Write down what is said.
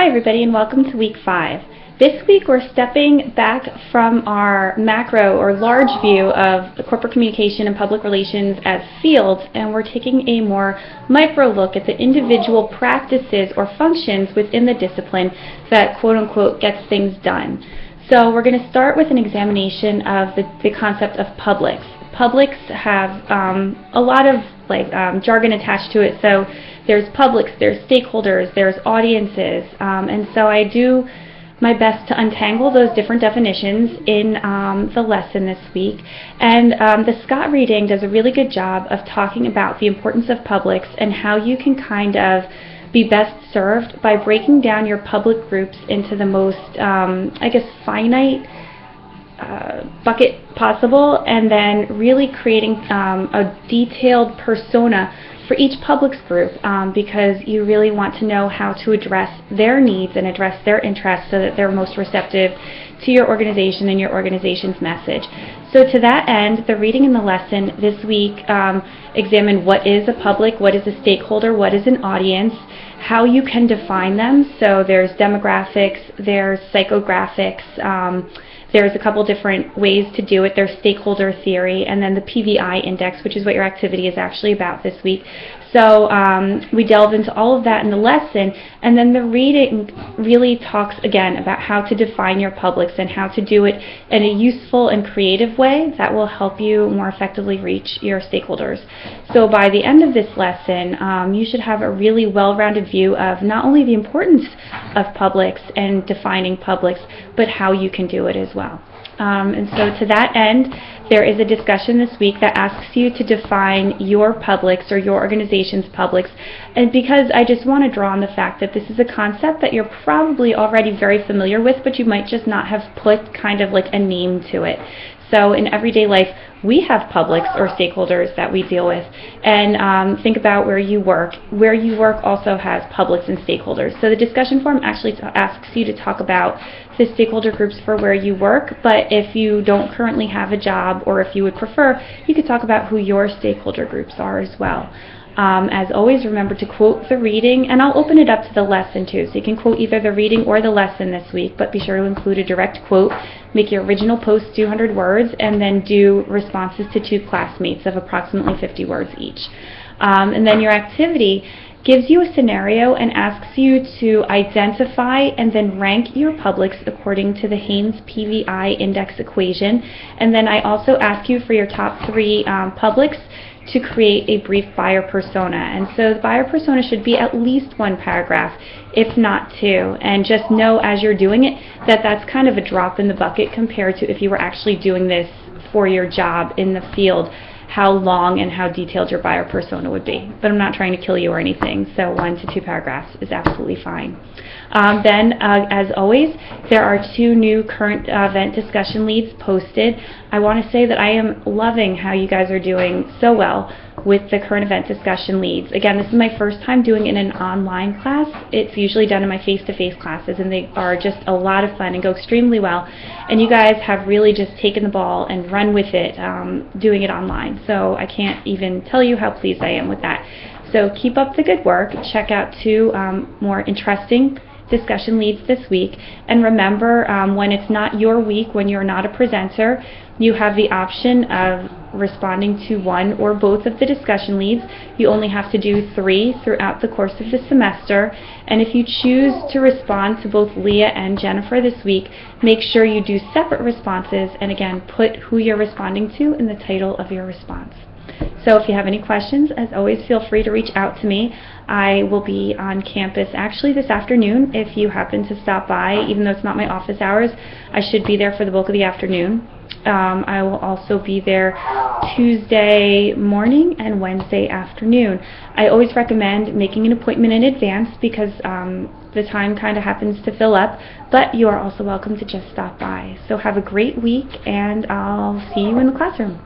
Hi everybody and welcome to week 5. This week we're stepping back from our macro or large view of the corporate communication and public relations as fields, and we're taking a more micro look at the individual practices or functions within the discipline that quote-unquote gets things done. So we're going to start with an examination of the concept of publics. Publics have a lot of jargon attached to it, so there's publics, there's stakeholders, there's audiences, and so I do my best to untangle those different definitions in the lesson this week. And the Scott reading does a really good job of talking about the importance of publics and how you can kind of be best served by breaking down your public groups into the most, finite bucket possible, and then really creating a detailed persona for each publics group, because you really want to know how to address their needs and address their interests so that they're most receptive to your organization and your organization's message. So to that end, the reading in the lesson this week examined what is a public, what is a stakeholder, what is an audience, how you can define them. So there's demographics, there's psychographics, there's a couple different ways to do it. There's stakeholder theory, and then the PVI index, which is what your activity is actually about this week. So we delve into all of that in the lesson, and then the reading really talks again about how to define your publics and how to do it in a useful and creative way that will help you more effectively reach your stakeholders. So by the end of this lesson, you should have a really well-rounded view of not only the importance of publics and defining publics, but how you can do it as well. And so to that end, there is a discussion this week that asks you to define your publics or your organization's publics. And because I just want to draw on the fact that this is a concept that you're probably already very familiar with, but you might just not have put kind of like a name to it. So in everyday life, we have publics or stakeholders that we deal with. And think about where you work. Where you work also has publics and stakeholders. So the discussion forum actually asks you to talk about the stakeholder groups for where you work, but if you don't currently have a job, or if you would prefer, you could talk about who your stakeholder groups are as well. As always, remember to quote the reading, and I'll open it up to the lesson too, so you can quote either the reading or the lesson this week, but be sure to include a direct quote, make your original post 200 words, and then do responses to 2 classmates of approximately 50 words each. And then your activity gives you a scenario and asks you to identify and then rank your publics according to the Haynes PVI index equation. And then I also ask you for your top 3 publics to create a brief buyer persona. And so the buyer persona should be at least 1 paragraph, if not 2. And just know as you're doing it that that's kind of a drop in the bucket compared to if you were actually doing this for your job in the field, how long and how detailed your buyer persona would be. But I'm not trying to kill you or anything, so 1 to 2 paragraphs is absolutely fine. Then, as always, there are 2 new current event discussion leads posted. I want to say that I am loving how you guys are doing so well with the current event discussion leads. Again, this is my first time doing it in an online class. It's usually done in my face-to-face classes, and they are just a lot of fun and go extremely well. And you guys have really just taken the ball and run with it, doing it online. So I can't even tell you how pleased I am with that. So keep up the good work. Check out 2 more interesting discussion leads this week. And remember, when it's not your week, when you're not a presenter, you have the option of responding to 1 or both of the discussion leads. You only have to do 3 throughout the course of the semester. And if you choose to respond to both Leah and Jennifer this week, make sure you do separate responses, and again, put who you're responding to in the title of your response. So if you have any questions, as always, feel free to reach out to me. I will be on campus actually this afternoon if you happen to stop by. Even though it's not my office hours, I should be there for the bulk of the afternoon. I will also be there Tuesday morning and Wednesday afternoon. I always recommend making an appointment in advance because the time kind of happens to fill up, but you are also welcome to just stop by. So have a great week, and I'll see you in the classroom.